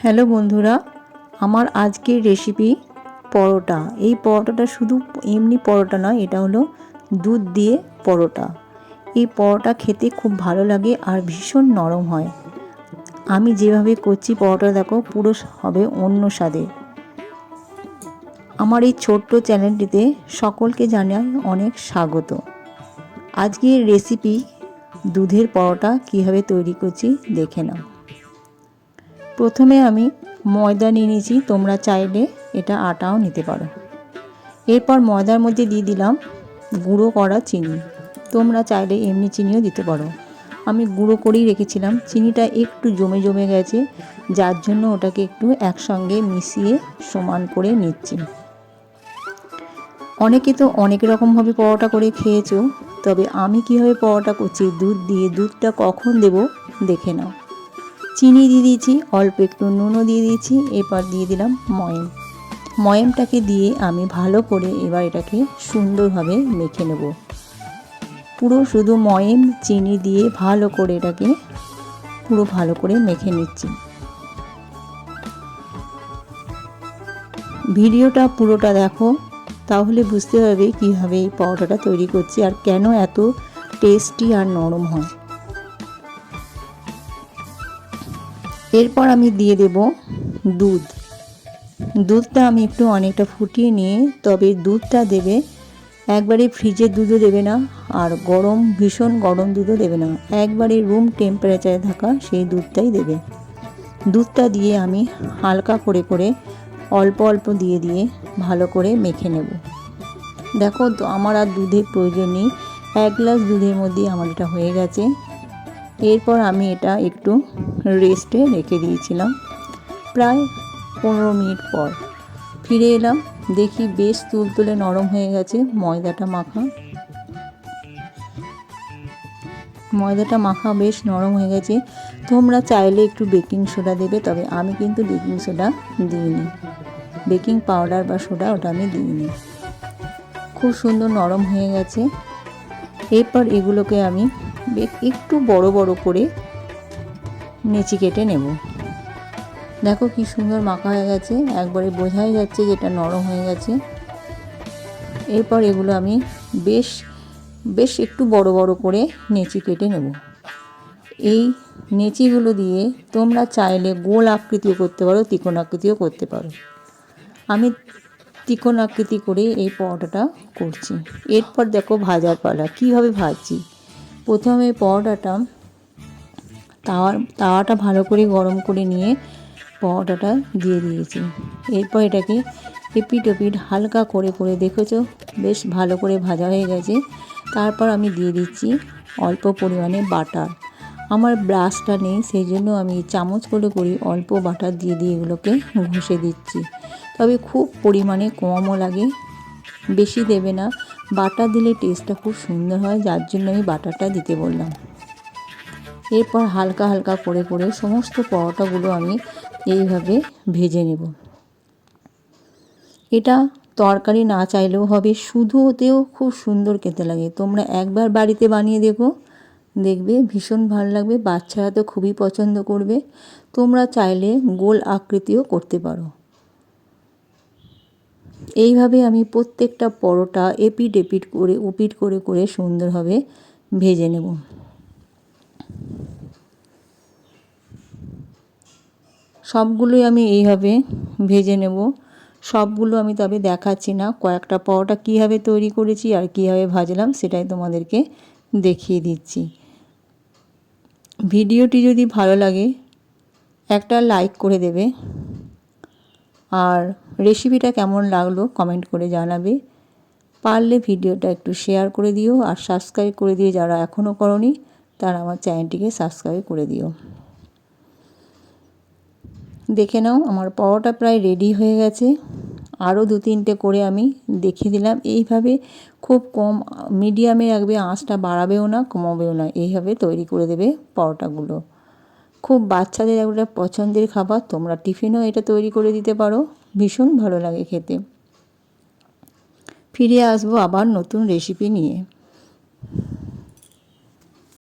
Hello বন্ধুরা, আমার আজকের রেসিপি পরোটা। এই পরোটাটা শুধু এমনি পরোটা নয়, এটা হলো দুধ দিয়ে পরোটা। এই পরোটা খেতে খুব ভালো লাগে আর ভীষণ নরম হয়। আমি যেভাবে করছি পরোটা দেখো, পুরো হবে অন্য স্বাদে। আমার এই ছোট্ট চ্যানেলটিতে সকলকে জানাই অনেক স্বাগত। আজকের রেসিপি দুধের পরোটা কীভাবে তৈরি করছি দেখে নাও। প্রথমে আমি ময়দা নিয়ে নিয়েছি, তোমরা চাইলে এটা আটাও নিতে পারো। এরপর ময়দার মধ্যে দিয়ে দিলাম গুঁড়ো করা চিনি, তোমরা চাইলে এমনি চিনিও দিতে পারো। আমি গুঁড়ো করেই রেখেছিলাম, চিনিটা একটু জমে জমে গেছে, যার জন্য ওটাকে একটু একসঙ্গে মিশিয়ে সমান করে নিচ্ছি। অনেকে তো অনেক রকমভাবে পরোটা করে খেয়েছো, তবে আমি কীভাবে পরোটা করছি দুধ দিয়ে, দুধটা কখন দেব দেখে নাও। চিনি দিয়ে দিয়েছি, অল্প একটু নুনও দিয়ে দিয়েছি, এরপর দিয়ে দিলাম ময়ামটাকে দিয়ে আমি ভালো করে এবার এটাকে সুন্দরভাবে মেখে নেব। পুরো শুধু ময়াম চিনি দিয়ে ভালো করে এটাকে পুরো ভালো করে মেখে নিচ্ছি। ভিডিওটা পুরোটা দেখো, তাহলে বুঝতে পারবে কীভাবে এই পরোটাটা তৈরি করছি আর কেন এত টেস্টি আর নরম হয়। এরপর আমি দিয়ে দেব দুধটা আমি একটু অনেকটা ফুটিয়ে নিয়ে, তবে দুধটা দেবে একবারে ফ্রিজের দুধও দেবে না, আর ভীষণ গরম দুধও দেবে না, একবারে রুম টেম্পারেচারে থাকা সেই দুধটাই দেবে। দুধটা দিয়ে আমি হালকা করে করে অল্প অল্প দিয়ে দিয়ে ভালো করে মেখে নেব। দেখো আমার আর দুধের প্রয়োজন নেই, 1 গ্লাস দুধের মধ্যে আমার এটা হয়ে গেছে। এরপর আমি এটা একটু রেস্টে রেখে দিয়েছিলাম। প্রায় 15 মিনিট পর ফিরে এলাম, দেখি বেশ তুলতুলে নরম হয়ে গেছে। ময়দাটা মাখা বেশ নরম হয়ে গেছে। তোমরা চাইলে একটু বেকিং সোডা দেবে, তবে আমি কিন্তু বেকিং সোডা দিইনি, বেকিং পাউডার বা সোডা ওটা আমি দিইনি। খুব সুন্দর নরম হয়ে গেছে। এরপর এগুলোকে আমি একটু বড় বড় করে নেচি কেটে নেব। দেখো কি সুন্দর মাখা হয়ে গেছে, একবারে বোঝাই যাচ্ছে যেটা নরম হয়ে গেছে। এরপর এগুলো আমি বেশ একটু বড় বড় করে নেচি কেটে নেব। এই নেচিগুলো দিয়ে তোমরা চাইলে গোল আকৃতিও করতে পারো, ত্রিকোণ আকৃতিও করতে পারো। আমি ত্রিকোণ আকৃতি করে এই পরোটাটা করছি। এরপর দেখো ভাজার পালা, কীভাবে ভাজছি। প্রথমে পরোটাটা তাওয়াটা ভালো করে গরম করে নিয়ে পরোটাটা দিয়ে দিয়েছি। এরপর এটাকে এপিট ওপিট হালকা করে করে দেখেছো বেশ ভালো করে ভাজা হয়ে গেছে। তারপর আমি দিয়ে দিচ্ছি অল্প পরিমাণে বাটার। আমার ব্রাশটা নেই, সেই জন্য আমি চামচ করে করে অল্প বাটার দিয়ে দিয়ে এগুলোকে ঘষে দিচ্ছি। তবে খুব পরিমাণে কমও লাগে, বেশি দেবে না। বাটার দিলে টেস্টটা খুব সুন্দর হয়, যার জন্য আমি বাটারটা দিতে বললাম। এরপর হালকা হালকা করে করে সমস্ত পরোটাগুলো আমি এইভাবে ভেজে নেব। এটা তরকারি না চাইলেও হবে, শুধু ওতেও খুব সুন্দর খেতে লাগে। তোমরা একবার বাড়িতে বানিয়ে দেখবে ভীষণ ভালো লাগবে, বাচ্চারা তো খুবই পছন্দ করবে। তোমরা চাইলে গোল আকৃতিও করতে পারো। এইভাবে আমি প্রত্যেকটা পরোটা এপিট এপিট করে ওপিট করে করে সুন্দরভাবে ভেজে নেব। সবগুলোই আমি এইভাবে ভেজে নেব। সবগুলো আমি তবে দেখাচ্ছি না, কয়েকটা পরোটা কীভাবে তৈরি করেছি আর কীভাবে ভাজলাম সেটাই তোমাদেরকে দেখিয়ে দিচ্ছি। ভিডিওটি যদি ভালো লাগে একটা লাইক করে দেবে, আর রেসিপিটা কেমন লাগলো কমেন্ট করে জানাবে। পারলে ভিডিওটা একটু শেয়ার করে দিও, আর সাবস্ক্রাইব করে দিয়ে যারা এখনও করোনি তারা আমার চ্যানেলটিকে সাবস্ক্রাইব করে দিও। দেখে নাও আমার পরোটা প্রায় রেডি হয়ে গেছে। আরও 2-3টে করে আমি দেখিয়ে দিলাম। এইভাবে খুব কম মিডিয়ামে রাখবে, আঁচটা বাড়াবেও না কমাবেও না, এইভাবে তৈরি করে দেবে পরোটাগুলো। খুব বাচ্চাদের একটা পছন্দের খাবার, তোমরা টিফিনেও এটা তৈরি করে দিতে পারো, ভীষণ ভালো লাগে খেতে। ফিরে আসবো আবার নতুন রেসিপি নিয়ে।